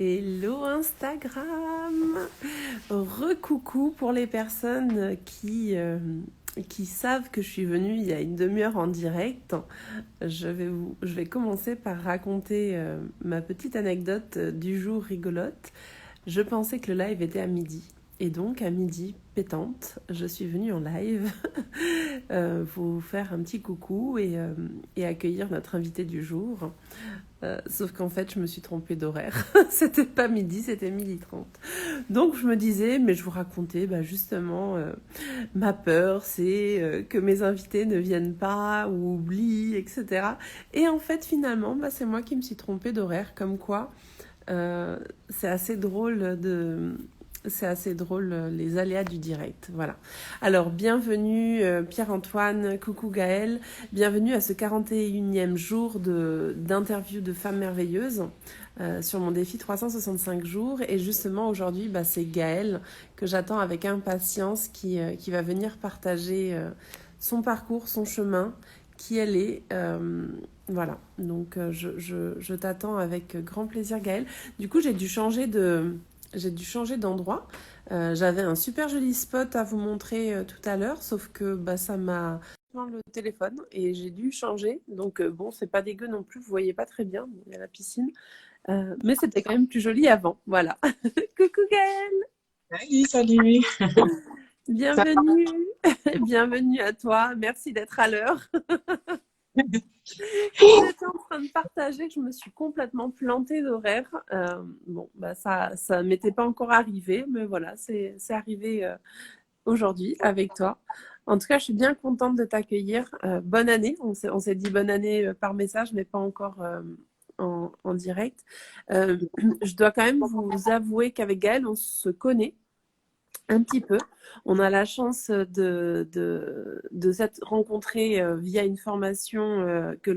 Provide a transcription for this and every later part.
Hello Instagram! Recoucou pour les personnes qui savent que je suis venue il y a une demi-heure en direct. Je vais commencer par raconter ma petite anecdote du jour rigolote. Je pensais que le live était à midi. Et donc, à midi, pétante, je suis venue en live vous faire un petit coucou et accueillir notre invité du jour. Sauf qu'en fait, je me suis trompée d'horaire. C'était pas midi, c'était 12h30. Donc, je me disais, mais je vous racontais justement ma peur, c'est que mes invités ne viennent pas ou oublient, etc. Et en fait, finalement, c'est moi qui me suis trompée d'horaire, comme quoi c'est assez drôle les aléas du direct. Voilà. Alors, bienvenue Pierre-Antoine, coucou Gaël, bienvenue à ce 41e jour d'interview de femmes merveilleuses sur mon défi 365 jours. Et justement, aujourd'hui, c'est Gaël que j'attends avec impatience qui va venir partager son parcours, son chemin, qui elle est. Voilà, donc je t'attends avec grand plaisir Gaël. Du coup, j'ai dû changer d'endroit. J'avais un super joli spot à vous montrer tout à l'heure, sauf que ça m'a dans le téléphone et j'ai dû changer. Donc bon, c'est pas dégueu non plus, vous voyez pas très bien, il y a la piscine. Mais c'était quand même plus joli avant, voilà. Coucou Gaël! Salut. Ça Bienvenue, bienvenue à toi, merci d'être à l'heure. J'étais en train de partager que je me suis complètement plantée d'horaire. Ça m'était pas encore arrivé, mais voilà, c'est arrivé aujourd'hui avec toi. En tout cas, je suis bien contente de t'accueillir. Bonne année. On s'est dit bonne année par message, mais pas encore en direct. Je dois quand même vous avouer qu'avec Gaëlle, on se connaît un petit peu. On a la chance de s'être rencontrés via une formation que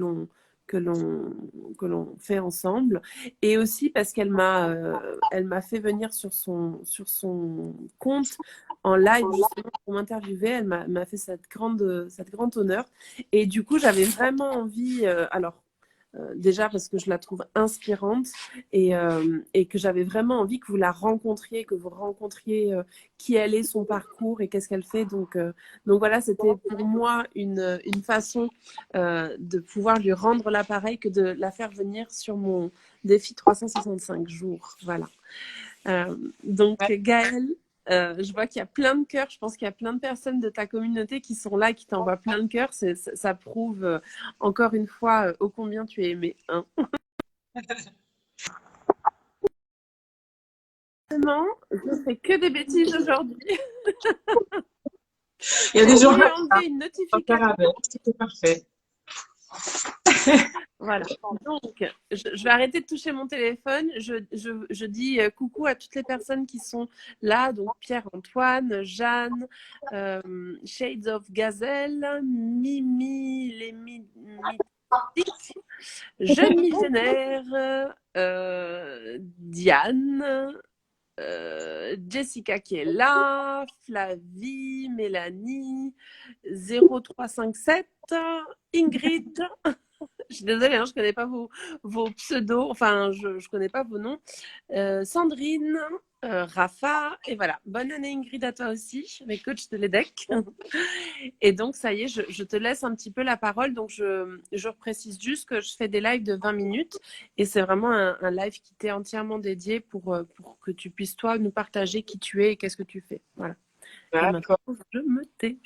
l'on fait ensemble, et aussi parce elle m'a fait venir sur son compte en live justement pour m'interviewer. Elle m'a fait cette grande honneur, et du coup j'avais vraiment envie déjà parce que je la trouve inspirante, et que j'avais vraiment envie que vous la rencontriez, que vous rencontriez qui elle est, son parcours et qu'est-ce qu'elle fait. Donc voilà, c'était pour moi une façon de pouvoir lui rendre l'appareil que de la faire venir sur mon défi 365 jours. Voilà. Donc va. Gaëlle, je vois qu'il y a plein de cœurs. Je pense qu'il y a plein de personnes de ta communauté qui sont là, qui t'envoient plein de cœurs. Ça prouve encore une fois ô combien tu es aimé. Hein. Vraiment, je fais que des bêtises aujourd'hui. Il y a J'ai des jours voulu à enlever une faire notification. avec, c'était parfait. Voilà. Donc, je vais arrêter de toucher mon téléphone. Je dis coucou à toutes les personnes qui sont là. Donc, Pierre-Antoine, Jeanne, Shades of Gazelle, Mimi, les Mythiques, Jeune Millionnaire, Diane, Jessica qui est là, Flavie, Mélanie, 0357, Ingrid. Je suis désolée, hein, je ne connais pas vos pseudos, enfin, je ne connais pas vos noms. Sandrine, Rafa, et voilà. Bonne année Ingrid à toi aussi, mes coachs de l'EDEC. Et donc, ça y est, je te laisse un petit peu la parole. Donc, je précise juste que je fais des lives de 20 minutes, et c'est vraiment un live qui t'est entièrement dédié pour que tu puisses, toi, nous partager qui tu es et qu'est-ce que tu fais. Voilà. Et maintenant, D'accord. je me tais.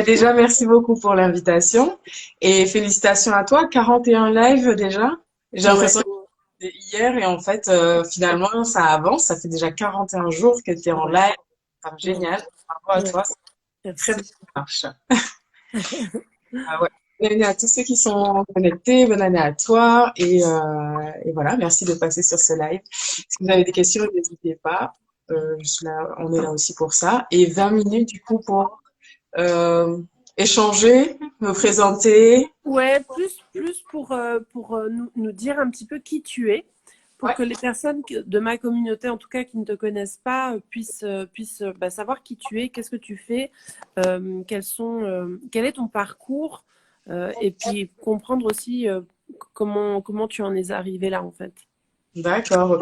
Déjà, merci beaucoup pour l'invitation et félicitations à toi. 41 lives déjà. J'ai Ouais. l'impression que c'était hier et en fait, finalement, ça avance. Ça fait déjà 41 jours que tu es en Ouais. live. C'est Ouais. génial. Bravo à Ouais. toi. C'est une très belle Merci. marche. Ah ouais. Bonne année à tous ceux qui sont connectés. Bonne année à toi. Et voilà, merci de passer sur ce live. Si vous avez des questions, n'hésitez pas. Je suis là, on est là aussi pour ça. Et 20 minutes du coup pour euh, échanger, me présenter. Ouais, plus pour nous dire un petit peu qui tu es, pour Ouais, que les personnes de ma communauté, en tout cas qui ne te connaissent pas, puissent savoir qui tu es, qu'est-ce que tu fais, quel est ton parcours, et puis comprendre aussi comment tu en es arrivé là en fait. D'accord. Ok.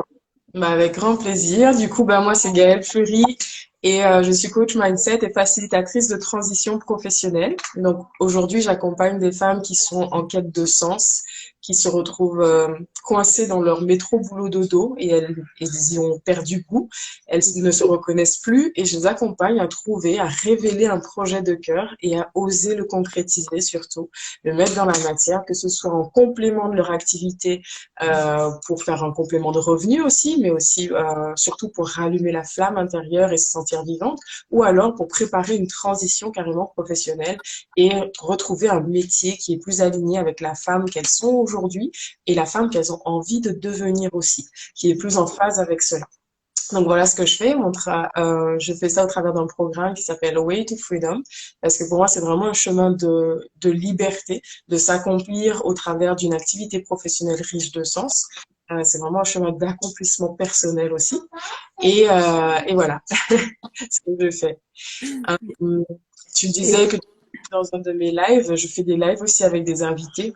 Bah, avec grand plaisir. Du coup, bah, moi, c'est Gaëlle Fleury et je suis coach mindset et facilitatrice de transition professionnelle. Donc, aujourd'hui, j'accompagne des femmes qui sont en quête de sens, qui se retrouvent coincées dans leur métro boulot dodo et elles y ont perdu goût. Elles ne se reconnaissent plus et je les accompagne à trouver, à révéler un projet de cœur et à oser le concrétiser surtout, le mettre dans la matière, que ce soit en complément de leur activité pour faire un complément de revenu aussi, mais aussi surtout pour rallumer la flamme intérieure et se sentir vivante, ou alors pour préparer une transition carrément professionnelle et retrouver un métier qui est plus aligné avec la femme qu'elles sont aujourd'hui et la femme qu'elles ont envie de devenir aussi, qui est plus en phase avec cela. Donc voilà ce que je fais. Je fais ça au travers d'un programme qui s'appelle Way to Freedom, parce que pour moi c'est vraiment un chemin de liberté, de s'accomplir au travers d'une activité professionnelle riche de sens. C'est vraiment un chemin d'accomplissement personnel aussi. Et voilà ce que je fais. Euh, Tu me disais Et que dans un de mes lives, je fais des lives aussi avec des invités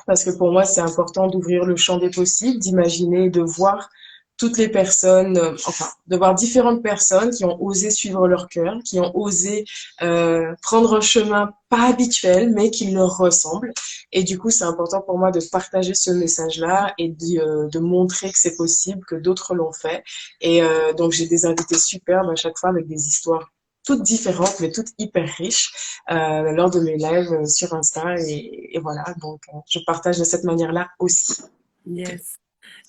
parce que pour moi, c'est important d'ouvrir le champ des possibles, d'imaginer, de voir toutes les personnes, enfin, de voir différentes personnes qui ont osé suivre leur cœur, qui ont osé prendre un chemin pas habituel, mais qui leur ressemble. Et du coup, c'est important pour moi de partager ce message-là et de montrer que c'est possible, que d'autres l'ont fait. Et donc, j'ai des invités superbes à chaque fois avec des histoires toutes différentes, mais toutes hyper riches lors de mes lives sur Insta. Et voilà, donc je partage de cette manière-là aussi. yes.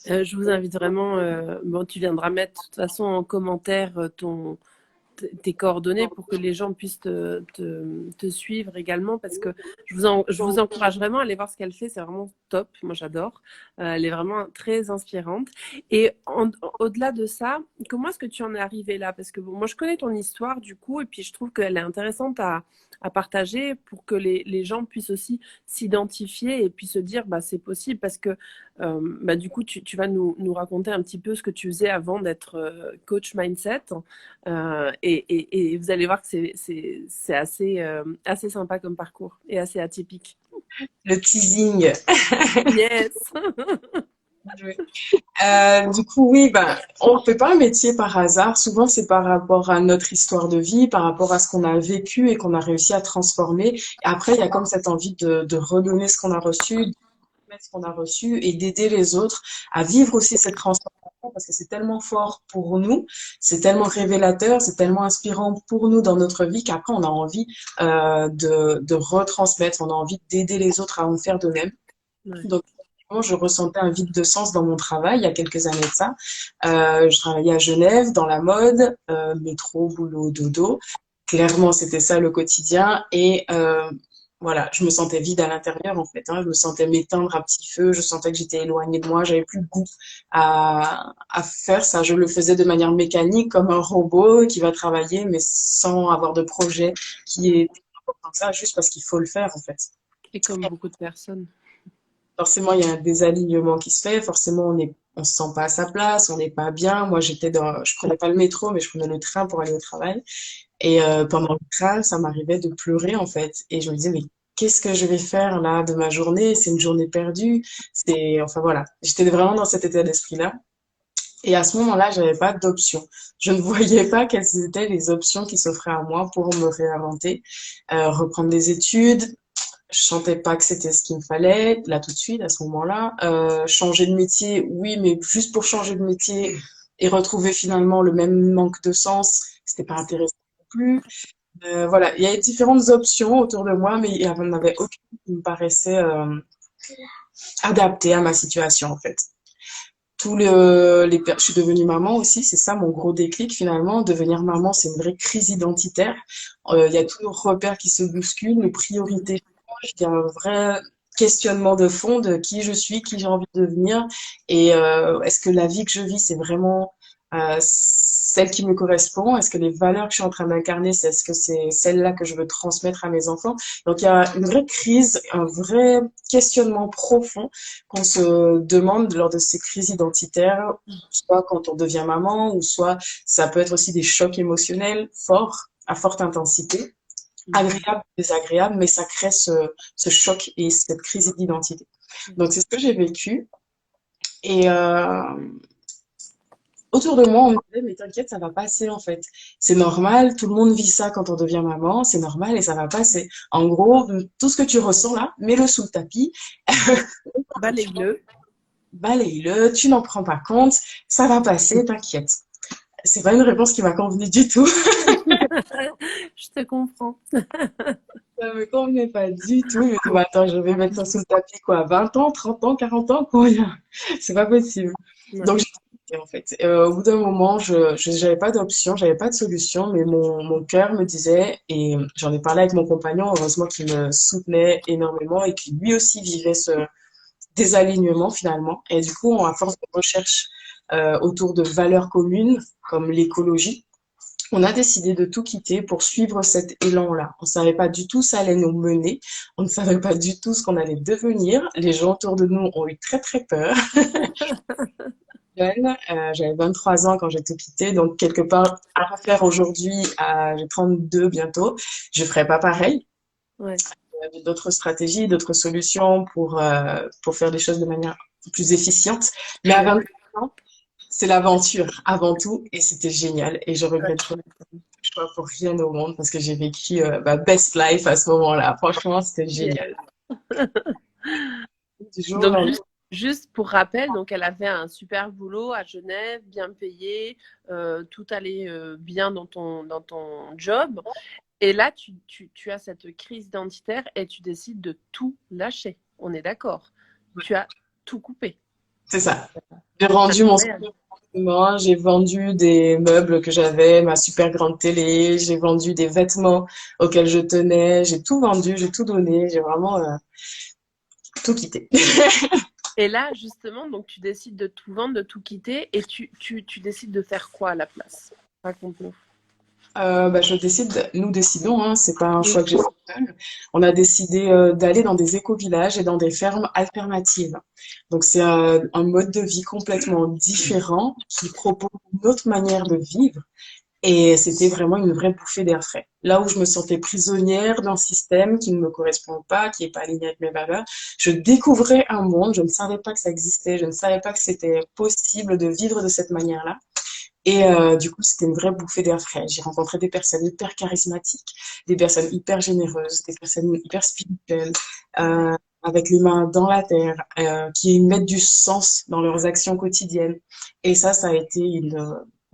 Je vous invite vraiment, bon, tu viendras mettre de toute façon en commentaire tes coordonnées pour que les gens puissent te suivre également parce que je vous encourage vraiment à aller voir ce qu'elle fait, c'est vraiment top, moi j'adore, elle est vraiment très inspirante et au-delà de ça, comment est-ce que tu en es arrivé là? Parce que bon, moi je connais ton histoire du coup et puis je trouve qu'elle est intéressante à partager pour que les gens puissent aussi s'identifier et puis se dire bah, c'est possible parce que bah, du coup tu vas nous raconter un petit peu ce que tu faisais avant d'être coach mindset. Et vous allez voir que c'est assez, assez sympa comme parcours et assez atypique. Le teasing. Yes. Du coup, oui, ben, on ne fait pas un métier par hasard. Souvent, c'est par rapport à notre histoire de vie, par rapport à ce qu'on a vécu et qu'on a réussi à transformer. Et après, il y a comme cette envie de redonner ce qu'on a reçu, de mettre ce qu'on a reçu et d'aider les autres à vivre aussi cette transformation parce que c'est tellement fort pour nous, c'est tellement révélateur, c'est tellement inspirant pour nous dans notre vie qu'après, on a envie de retransmettre, on a envie d'aider les autres à en faire de même. Ouais. Donc, je ressentais un vide de sens dans mon travail il y a quelques années de ça. Je travaillais à Genève dans la mode, métro, boulot, dodo. Clairement, c'était ça le quotidien. Et voilà, je me sentais vide à l'intérieur en fait. Hein. Je me sentais m'éteindre à petit feu. Je sentais que j'étais éloignée de moi. J'avais plus le goût à faire ça. Je le faisais de manière mécanique, comme un robot qui va travailler, mais sans avoir de projet qui est important que ça, juste parce qu'il faut le faire en fait. Et comme beaucoup de personnes. Forcément, il y a un désalignement qui se fait. Forcément, on se sent pas à sa place, on n'est pas bien. Moi, je prenais pas le métro, mais je prenais le train pour aller au travail. Et pendant le train, ça m'arrivait de pleurer en fait. Et je me disais, mais qu'est-ce que je vais faire là de ma journée? C'est une journée perdue. Enfin voilà. J'étais vraiment dans cet état d'esprit-là. Et à ce moment-là, j'avais pas d'option. Je ne voyais pas quelles étaient les options qui s'offraient à moi pour me réinventer, reprendre des études, je sentais pas que c'était ce qu'il me fallait, là tout de suite, à ce moment-là. Changer de métier, oui, mais juste pour changer de métier et retrouver finalement le même manque de sens, c'était pas intéressant non plus. Voilà, il y avait différentes options autour de moi, mais il n'y en avait aucune qui me paraissait adaptée à ma situation, en fait. Je suis devenue maman aussi, c'est ça mon gros déclic finalement. Devenir maman, c'est une vraie crise identitaire. Il y a tous nos repères qui se bousculent, nos priorités changent, il y a un vrai questionnement de fond de qui je suis, qui j'ai envie de devenir, et est-ce que la vie que je vis, c'est vraiment celle qui me correspond? Est-ce que les valeurs que je suis en train d'incarner, est-ce que c'est celle-là que je veux transmettre à mes enfants? Donc il y a une vraie crise, un vrai questionnement profond qu'on se demande lors de ces crises identitaires, soit quand on devient maman, ou soit ça peut être aussi des chocs émotionnels forts, à forte intensité, agréables, désagréables, mais ça crée ce choc et cette crise d'identité. Donc c'est ce que j'ai vécu. Et autour de moi, on me disait, mais t'inquiète, ça va passer en fait. C'est normal, tout le monde vit ça quand on devient maman, c'est normal et ça va passer. En gros, tout ce que tu ressens là, mets-le sous le tapis, Ouais. Balaye-le. balaye-le, tu n'en prends pas compte, ça va passer, t'inquiète. C'est pas une réponse qui m'a convenu du tout. Je te comprends. Ça me convenait pas du tout. Je me dis, bah, attends, je vais mettre ça sous le tapis, quoi. 20 ans, 30 ans, 40 ans, quoi. C'est pas possible. Ouais. Donc, j'ai quitté, en fait. Au bout d'un moment, j'avais pas d'option, j'avais pas de solution, mais mon cœur me disait, et j'en ai parlé avec mon compagnon, heureusement qu'il me soutenait énormément et qui lui aussi vivait ce désalignement, finalement. Et du coup, à force de recherche, autour de valeurs communes, comme l'écologie, on a décidé de tout quitter pour suivre cet élan-là. On ne savait pas du tout où ça allait nous mener. On ne savait pas du tout ce qu'on allait devenir. Les gens autour de nous ont eu très très peur. Jeune, j'avais 23 ans quand j'ai tout quitté, donc quelque part à refaire aujourd'hui, j'ai 32 bientôt, je ferais pas pareil. Ouais. Il y avait d'autres stratégies, d'autres solutions pour faire les choses de manière plus efficiente. Mais à Ouais. 23 ans, c'est l'aventure avant tout et c'était génial et je Ouais, regrette tu m'étonnes. pas pour rien au monde parce que j'ai vécu ma best life à ce moment-là. Franchement, c'était génial. Yes. Du jour au Donc, lendemain. juste pour rappel, donc elle avait un super boulot à Genève, bien payé, tout allait bien dans ton job. Et là, tu as cette crise identitaire et tu décides de tout lâcher. On est d'accord. Tu as tout coupé. C'est ça. J'ai rendu mon Incroyable. super appartement, j'ai vendu des meubles que j'avais, ma super grande télé, j'ai vendu des vêtements auxquels je tenais, j'ai tout vendu, j'ai tout donné, j'ai vraiment tout quitté. Et là, justement, donc tu décides de tout vendre, de tout quitter et tu décides de faire quoi à la place? Raconte-nous. Nous décidons, hein, c'est pas un Oui. choix que j'ai fait seul. On a décidé d'aller dans des éco-villages et dans des fermes alternatives. Donc c'est un mode de vie complètement différent qui propose une autre manière de vivre et c'était vraiment une vraie bouffée d'air frais. Là où je me sentais prisonnière d'un système qui ne me correspond pas, qui n'est pas aligné avec mes valeurs, je découvrais un monde, je ne savais pas que ça existait, je ne savais pas que c'était possible de vivre de cette manière-là. Et du coup, c'était une vraie bouffée d'air frais. J'ai rencontré des personnes hyper charismatiques, des personnes hyper généreuses, des personnes hyper spirituelles, euh, avec les mains dans la terre, qui mettent du sens dans leurs actions quotidiennes. Et ça a été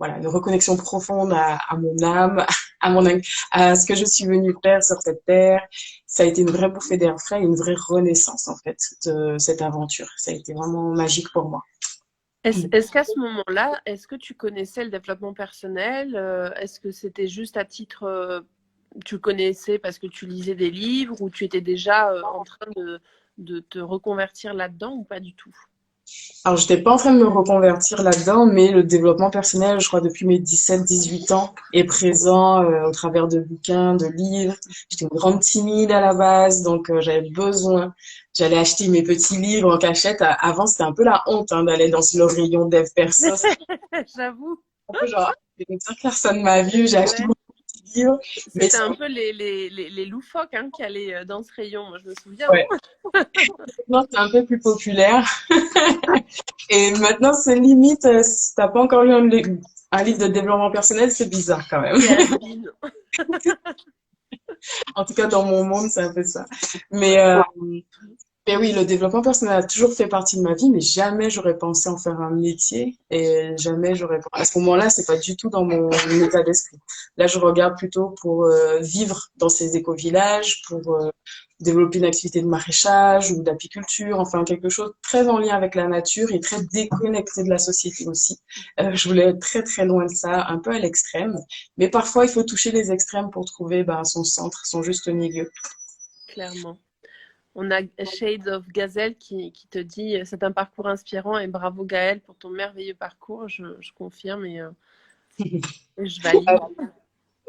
voilà, une reconnexion profonde à mon âme, à ce que je suis venue faire sur cette terre. Ça a été une vraie bouffée d'air frais, une vraie renaissance, en fait, de cette aventure. Ça a été vraiment magique pour moi. Est-ce qu'à ce moment-là, est-ce que tu connaissais le développement personnel? Est-ce que c'était juste à titre, tu connaissais parce que tu lisais des livres ou tu étais déjà en train de te reconvertir là-dedans ou pas du tout? Alors, j'étais pas en train de me reconvertir là-dedans, mais le développement personnel, je crois, depuis mes 17-18 ans, est présent au travers de bouquins, de livres. J'étais une grande timide à la base, donc j'avais besoin. J'allais acheter mes petits livres en cachette. Avant, c'était un peu la honte hein, d'aller dans le rayon dev perso. C'était J'avoue. un peu genre, personne m'a vu, j'ai acheté Ouais. mon petit livre. Mais C'était un peu les loufoques hein, qui allaient dans ce rayon. Moi, je me souviens. ouais, maintenant, c'est un peu plus populaire. Et maintenant, c'est limite, si t'as pas encore lu un livre de développement personnel, c'est bizarre quand même. C'est has-been. En tout cas, dans mon monde, c'est un peu ça. Mais, euh, mais oui, le développement personnel a toujours fait partie de ma vie, mais jamais j'aurais pensé en faire un métier et jamais à ce moment-là, c'est pas du tout dans mon état d'esprit. Là, je regarde plutôt pour vivre dans ces éco-villages, pour développer une activité de maraîchage ou d'apiculture, enfin quelque chose très en lien avec la nature et très déconnecté de la société aussi. Je voulais être très très loin de ça, un peu à l'extrême, mais parfois il faut toucher les extrêmes pour trouver son centre, son juste milieu. Clairement. On a Shades of Gazelle qui te dit c'est un parcours inspirant et bravo Gaëlle pour ton merveilleux parcours. Je confirme et je valide.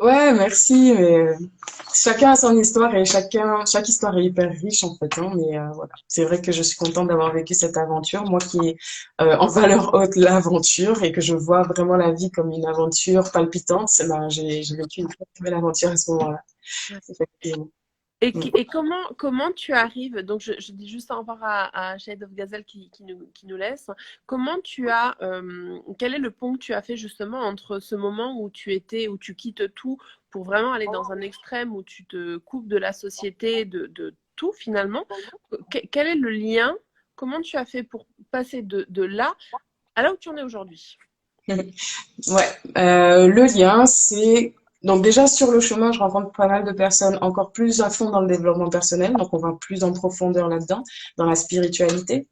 Ouais, merci, mais chacun a son histoire et chaque histoire est hyper riche en fait, hein, mais voilà. C'est vrai que je suis contente d'avoir vécu cette aventure, moi qui ai en valeur haute l'aventure et que je vois vraiment la vie comme une aventure palpitante, ben, j'ai vécu une très belle aventure à ce moment-là. Effectivement. Et comment tu arrives, donc je dis juste au revoir à Shade of Gazelle qui nous laisse, comment quel est le pont que tu as fait justement entre ce moment où où tu quittes tout pour vraiment aller dans un extrême où tu te coupes de la société, de tout finalement, quel est le lien, comment tu as fait pour passer de là à là où tu en es aujourd'hui? Ouais, le lien, c'est donc déjà sur le chemin, je rencontre pas mal de personnes encore plus à fond dans le développement personnel, donc on va plus en profondeur là-dedans, dans la spiritualité.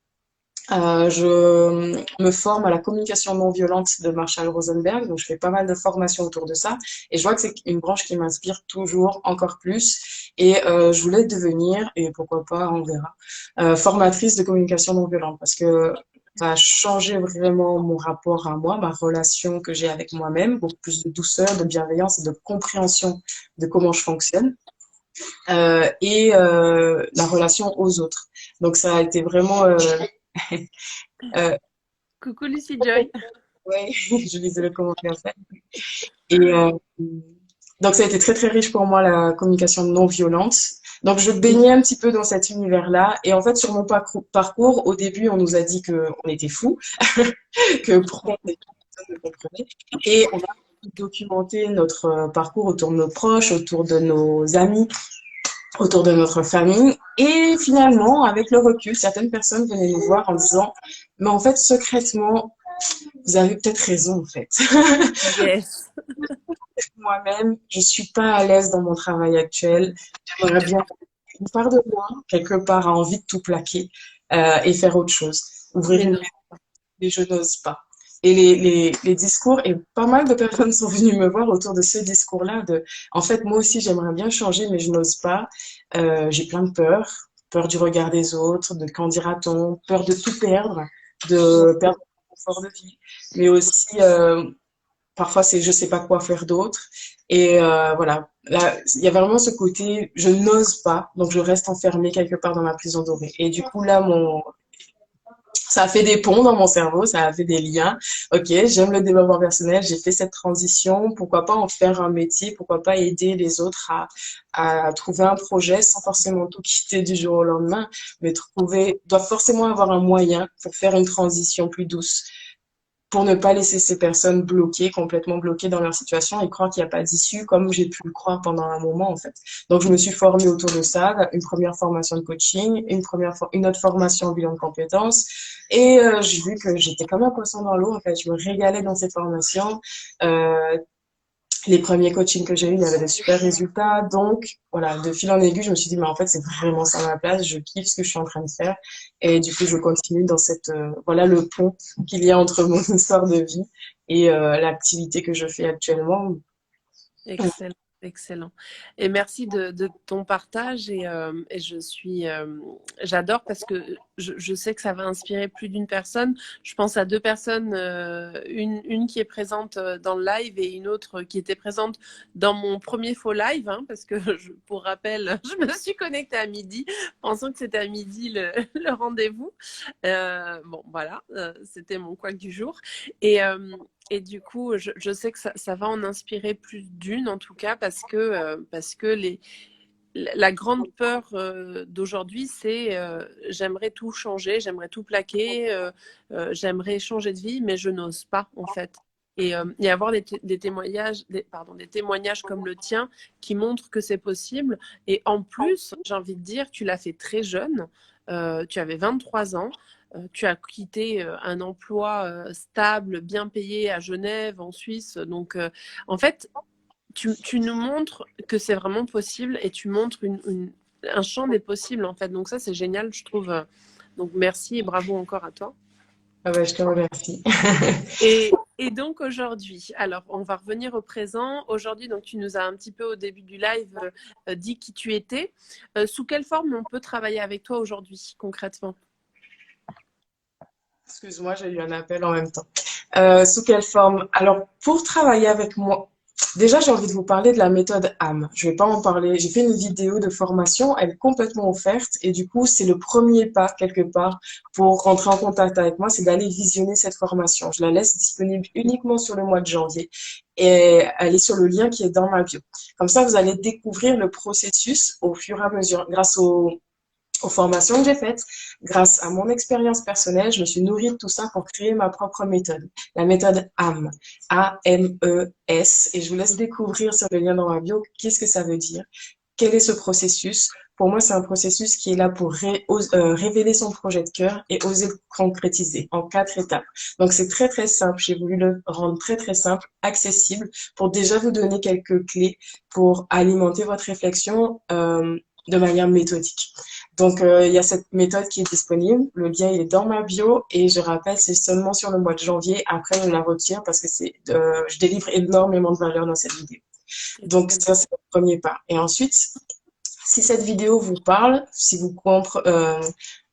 Je me forme à la communication non violente de Marshall Rosenberg, donc je fais pas mal de formations autour de ça, et je vois que c'est une branche qui m'inspire toujours encore plus, et je voulais devenir, et pourquoi pas, on verra, formatrice de communication non violente, parce que ça a changé vraiment mon rapport à moi, ma relation que j'ai avec moi-même, beaucoup plus de douceur, de bienveillance et de compréhension de comment je fonctionne, et la relation aux autres. Donc ça a été vraiment euh, Coucou Lucy Joy. ouais, je lisais le commentaire ça. Et donc ça a été très très riche pour moi la communication non violente. Donc je baignais un petit peu dans cet univers-là. Et en fait sur mon parcours, au début on nous a dit que on était fous, que pourquoi on était personne ne comprenait. Et on a documenté notre parcours autour de nos proches, autour de nos amis, autour de notre famille. Et finalement, avec le recul, certaines personnes venaient nous voir en disant, mais en fait secrètement, vous avez peut-être raison en fait. Yes. Moi-même, je suis pas à l'aise dans mon travail actuel. J'aimerais bien, une part de moi, quelque part, a envie de tout plaquer et faire autre chose. Ouvrir Mais une non. maison, mais je n'ose pas. Et les discours, et pas mal de personnes sont venues me voir autour de ce discours-là de, en fait, moi aussi, j'aimerais bien changer, mais je n'ose pas. J'ai plein de peur. Peur du regard des autres, de qu'en dira-t-on, peur de tout perdre, de perdre mon confort de vie, mais aussi parfois, c'est je sais pas quoi faire d'autre. Et voilà, là, il y a vraiment ce côté, je n'ose pas, donc je reste enfermée quelque part dans ma prison dorée. Et du coup, là, ça a fait des ponts dans mon cerveau, ça a fait des liens. Ok, j'aime le développement personnel, j'ai fait cette transition. Pourquoi pas en faire un métier? Pourquoi pas aider les autres à trouver un projet sans forcément tout quitter du jour au lendemain, mais doit forcément avoir un moyen pour faire une transition plus douce pour ne pas laisser ces personnes bloquées, complètement bloquées dans leur situation et croire qu'il n'y a pas d'issue, comme j'ai pu le croire pendant un moment, en fait. Donc, je me suis formée autour de ça, une première formation de coaching, une autre formation en bilan de compétences. Et j'ai vu que j'étais comme un poisson dans l'eau, en fait. Je me régalais dans ces formations. Euh, les premiers coachings que j'ai eus, il y avait de super résultats. Donc, voilà, de fil en aiguille, je me suis dit, mais en fait, c'est vraiment ça ma place. Je kiffe ce que je suis en train de faire. Et du coup, je continue dans voilà, le pont qu'il y a entre mon histoire de vie et l'activité que je fais actuellement. Excellent, excellent. Et merci de ton partage et j'adore parce que je sais que ça va inspirer plus d'une personne. Je pense à deux personnes, une qui est présente dans le live et une autre qui était présente dans mon premier faux live, hein, parce que pour rappel, je me suis connectée à midi, pensant que c'était à midi le rendez-vous. Bon, voilà, c'était mon couac du jour. Et, euh, et du coup, je sais que ça va en inspirer plus d'une, en tout cas, parce que la grande peur d'aujourd'hui, c'est j'aimerais tout changer, j'aimerais tout plaquer, j'aimerais changer de vie, mais je n'ose pas, en fait. Et avoir des témoignages, des témoignages comme le tien qui montrent que c'est possible. Et en plus, j'ai envie de dire, tu l'as fait très jeune, tu avais 23 ans. Tu as quitté un emploi stable, bien payé à Genève, en Suisse. Donc, en fait, tu nous montres que c'est vraiment possible et tu montres un champ des possibles, en fait. Donc, ça, c'est génial, je trouve. Donc, merci et bravo encore à toi. Ah bah, je te remercie. Et donc aujourd'hui, alors on va revenir au présent. Aujourd'hui, donc tu nous as un petit peu au début du live dit qui tu étais. Sous quelle forme on peut travailler avec toi aujourd'hui, concrètement? Excuse-moi, j'ai eu un appel en même temps. Sous quelle forme? Alors, pour travailler avec moi, Déjà, j'ai envie de vous parler de la méthode AM. Je vais pas en parler. J'ai fait une vidéo de formation, elle est complètement offerte et du coup, c'est le premier pas quelque part pour rentrer en contact avec moi, c'est d'aller visionner cette formation. Je la laisse disponible uniquement sur le mois de janvier et elle est sur le lien qui est dans ma bio. Comme ça, vous allez découvrir le processus au fur et à mesure grâce aux formations que j'ai faites, grâce à mon expérience personnelle, je me suis nourrie de tout ça pour créer ma propre méthode, la méthode AMES, A-M-E-S, et je vous laisse découvrir sur le lien dans ma bio qu'est-ce que ça veut dire, quel est ce processus. Pour moi, c'est un processus qui est là pour révéler son projet de cœur et oser le concrétiser en 4 étapes. Donc, c'est très, très simple. J'ai voulu le rendre très, très simple, accessible, pour déjà vous donner quelques clés pour alimenter votre réflexion de manière méthodique. Donc, il y a cette méthode qui est disponible. Le lien, il est dans ma bio. Et je rappelle, c'est seulement sur le mois de janvier. Après, on la retire parce que je délivre énormément de valeur dans cette vidéo. C'est Donc, très bien. ça, c'est le premier pas. Et ensuite, si cette vidéo vous parle, si vous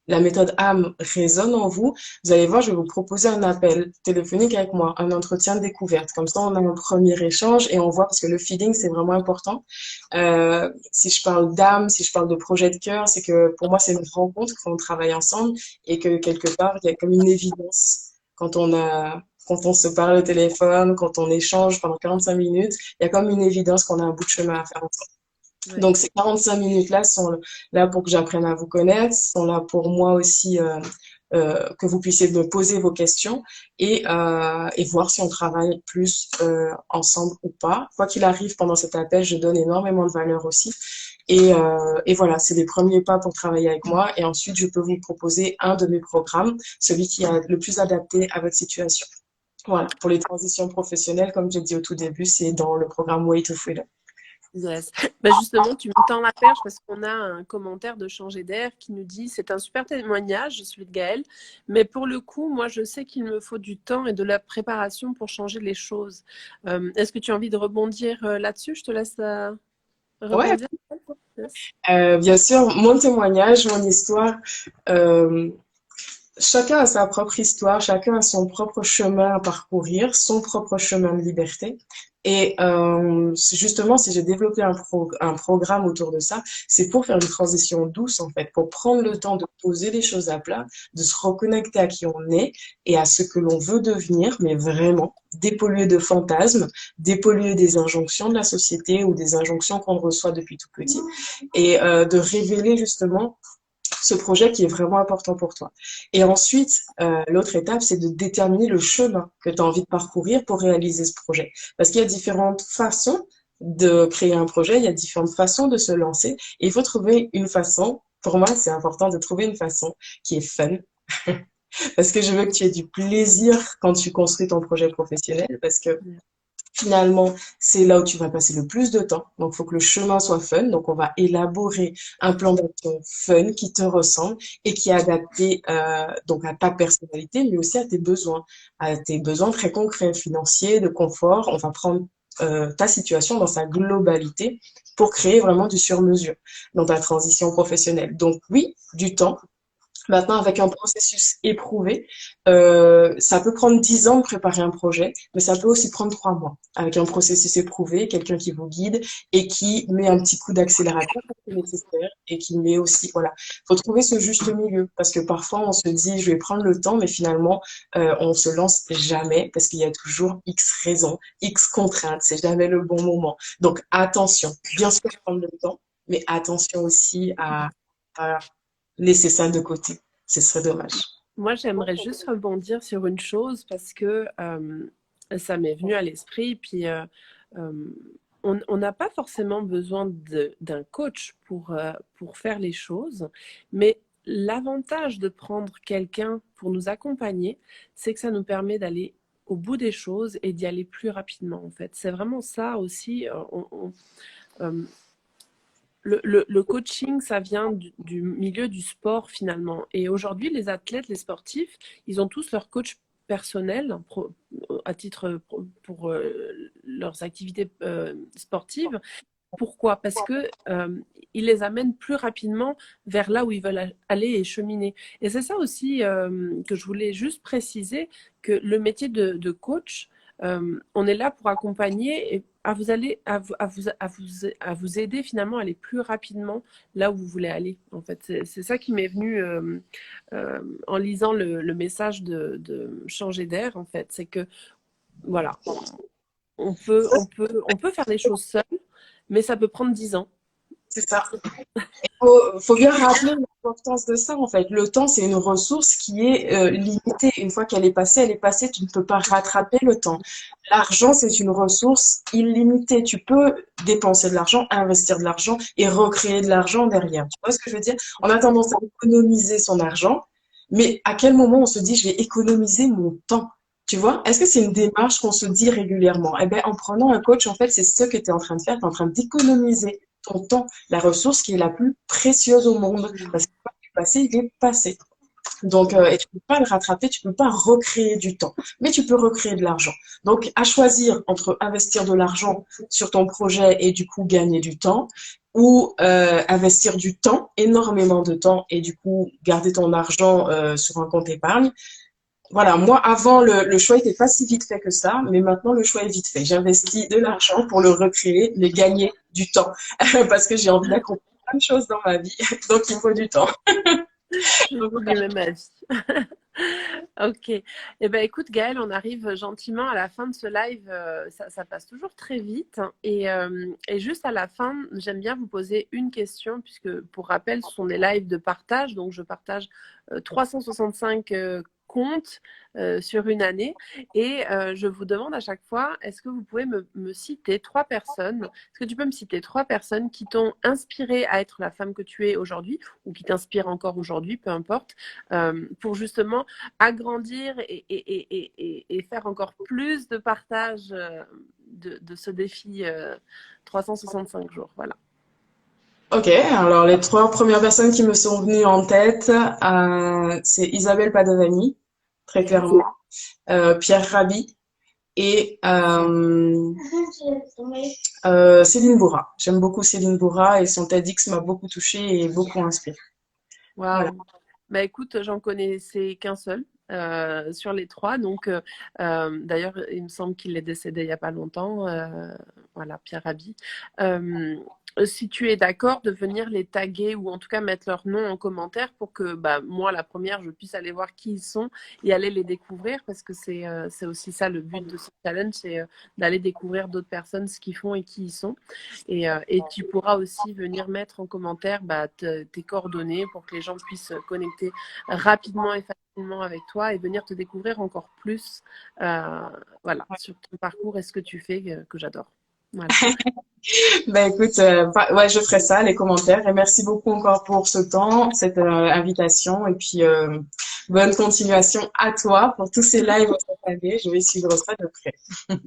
la méthode AM résonne en vous, vous allez voir, je vais vous proposer un appel téléphonique avec moi, un entretien de découverte. Comme ça, on a un premier échange et on voit, parce que le feeling, c'est vraiment important. Si je parle d'âme, si je parle de projet de cœur, c'est que pour moi, c'est une rencontre quand on travaille ensemble et que quelque part, il y a comme une évidence quand on se parle au téléphone, quand on échange pendant 45 minutes, il y a comme une évidence qu'on a un bout de chemin à faire ensemble. Ouais. Donc, ces 45 minutes-là sont là pour que j'apprenne à vous connaître, sont là pour moi aussi que vous puissiez me poser vos questions et voir si on travaille plus ensemble ou pas. Quoi qu'il arrive, pendant cet appel, je donne énormément de valeur aussi. Et voilà, c'est les premiers pas pour travailler avec moi. Et ensuite, je peux vous proposer un de mes programmes, celui qui est le plus adapté à votre situation. Voilà, pour les transitions professionnelles, comme j'ai dit au tout début, c'est dans le programme Way to Freedom. Yes. Bah justement, tu me tends la perche parce qu'on a un commentaire de Changer d'air qui nous dit c'est un super témoignage, celui de Gaël, mais pour le coup, moi je sais qu'il me faut du temps et de la préparation pour changer les choses. Est-ce que tu as envie de rebondir là-dessus? Je te laisse Ouais, rebondir. Yes. bien sûr, mon témoignage, mon histoire, euh, chacun a sa propre histoire, chacun a son propre chemin à parcourir, son propre chemin de liberté. Et justement, si j'ai développé un programme autour de ça, c'est pour faire une transition douce, en fait, pour prendre le temps de poser les choses à plat, de se reconnecter à qui on est et à ce que l'on veut devenir, mais vraiment dépolluer de fantasmes, dépolluer des injonctions de la société ou des injonctions qu'on reçoit depuis tout petit, et de révéler justement ce projet qui est vraiment important pour toi. Et ensuite, l'autre étape, c'est de déterminer le chemin que tu as envie de parcourir pour réaliser ce projet. Parce qu'il y a différentes façons de créer un projet, il y a différentes façons de se lancer. Et il faut trouver une façon, pour moi, c'est important de trouver une façon qui est fun. Parce que je veux que tu aies du plaisir quand tu construis ton projet professionnel. Parce que finalement, c'est là où tu vas passer le plus de temps. Donc, il faut que le chemin soit fun. Donc, on va élaborer un plan d'action fun qui te ressemble et qui est adapté donc à ta personnalité, mais aussi à tes besoins très concrets, financiers, de confort. On va prendre ta situation dans sa globalité pour créer vraiment du sur-mesure dans ta transition professionnelle. Donc, oui, du temps, maintenant, avec un processus éprouvé, ça peut prendre 10 ans de préparer un projet, mais ça peut aussi prendre 3 mois. Avec un processus éprouvé, quelqu'un qui vous guide et qui met un petit coup d'accélérateur quand c'est nécessaire et qui met aussi, voilà. Faut trouver ce juste milieu parce que parfois on se dit, je vais prendre le temps, mais finalement, on se lance jamais parce qu'il y a toujours X raisons, X contraintes. C'est jamais le bon moment. Donc, attention. Bien sûr, prendre le temps, mais attention aussi à laisser ça de côté. Ce serait dommage. Moi, j'aimerais juste rebondir sur une chose parce que ça m'est venu à l'esprit. Puis, euh, on n'a pas forcément besoin d'un coach pour faire les choses, mais l'avantage de prendre quelqu'un pour nous accompagner, c'est que ça nous permet d'aller au bout des choses et d'y aller plus rapidement, en fait. C'est vraiment ça aussi. Euh, le coaching, ça vient du milieu du sport finalement. Et aujourd'hui, les athlètes, les sportifs, ils ont tous leur coach personnel à titre pour leurs activités sportives. Pourquoi? Parce que ils les amènent plus rapidement vers là où ils veulent aller et cheminer. Et c'est ça aussi que je voulais juste préciser, que le métier de coach, on est là pour accompagner à vous aider finalement à aller plus rapidement là où vous voulez aller. En fait, c'est ça qui m'est venu en lisant le message de changer d'air. En fait, c'est que voilà, on peut faire les choses seul, mais ça peut prendre 10 ans. C'est ça. Faut bien rappeler l'importance de ça, en fait. Le temps, c'est une ressource qui est limitée. Une fois qu'elle est passée, elle est passée. Tu ne peux pas rattraper le temps. L'argent, c'est une ressource illimitée. Tu peux dépenser de l'argent, investir de l'argent et recréer de l'argent derrière. Tu vois ce que je veux dire? On a tendance à économiser son argent, mais à quel moment on se dit, je vais économiser mon temps? Tu vois? Est-ce que c'est une démarche qu'on se dit régulièrement? Eh bien, en prenant un coach, en fait, c'est ce que tu es en train de faire. Tu es en train d'économiser ton temps, la ressource qui est la plus précieuse au monde. Parce que le passé, il est passé. Donc, et tu peux pas le rattraper, tu peux pas recréer du temps, mais tu peux recréer de l'argent. Donc, à choisir entre investir de l'argent sur ton projet et du coup gagner du temps, ou investir du temps, énormément de temps, et du coup garder ton argent sur un compte épargne. Voilà, moi avant le choix était pas si vite fait que ça, mais maintenant le choix est vite fait. J'investis de l'argent pour le recréer, mais gagner du temps, parce que j'ai envie d'accomplir plein de choses dans ma vie, donc il me faut du temps. Je Donc, suis du même avis. Ok. Eh ben, écoute, Gaëlle, on arrive gentiment à la fin de ce live. Ça passe toujours très vite. Et juste à la fin, j'aime bien vous poser une question, puisque pour rappel, ce sont des lives de partage. Donc, je partage 365 comptes sur une année. Et je vous demande à chaque fois, est-ce que vous pouvez me citer 3 personnes? Est-ce que tu peux me citer 3 personnes qui t'ont inspiré à être la femme que tu es aujourd'hui, ou qui t'inspirent encore aujourd'hui, peu importe, pour justement agrandir et faire encore plus de partage de ce défi 365 jours. Voilà. ok, alors les trois premières personnes qui me sont venues en tête, c'est Isabelle Padovani, très clairement, Pierre Rabhi et Céline Boura. J'aime beaucoup Céline Boura et son TEDx m'a beaucoup touchée et beaucoup inspirée. Voilà. Waouh. Bah écoute, j'en connaissais qu'un seul sur les 3. Donc, d'ailleurs, il me semble qu'il est décédé il n'y a pas longtemps. Voilà, Pierre Rabhi. Si tu es d'accord de venir les taguer ou en tout cas mettre leur nom en commentaire pour que bah, moi, la première, je puisse aller voir qui ils sont et aller les découvrir parce que c'est aussi ça le but de ce challenge, c'est d'aller découvrir d'autres personnes, ce qu'ils font et qui ils sont. Et tu pourras aussi venir mettre en commentaire bah, tes coordonnées pour que les gens puissent connecter rapidement et facilement avec toi et venir te découvrir encore plus voilà, sur ton parcours et ce que tu fais que j'adore. Voilà. Ben écoute, ouais, je ferai ça, les commentaires. Et merci beaucoup encore pour ce temps, cette invitation. Et puis, bonne continuation à toi pour tous ces lives cette année. Je vais suivre ça de près.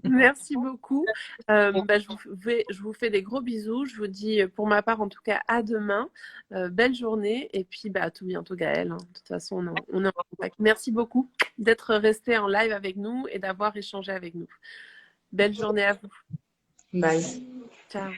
Merci beaucoup. Bah, je vous fais des gros bisous. Je vous dis, pour ma part, en tout cas, à demain. Belle journée. Et puis, bah, à tout bientôt, Gaëlle. De toute façon, on est en contact. Merci beaucoup d'être resté en live avec nous et d'avoir échangé avec nous. Belle journée à vous. Bye. Ciao.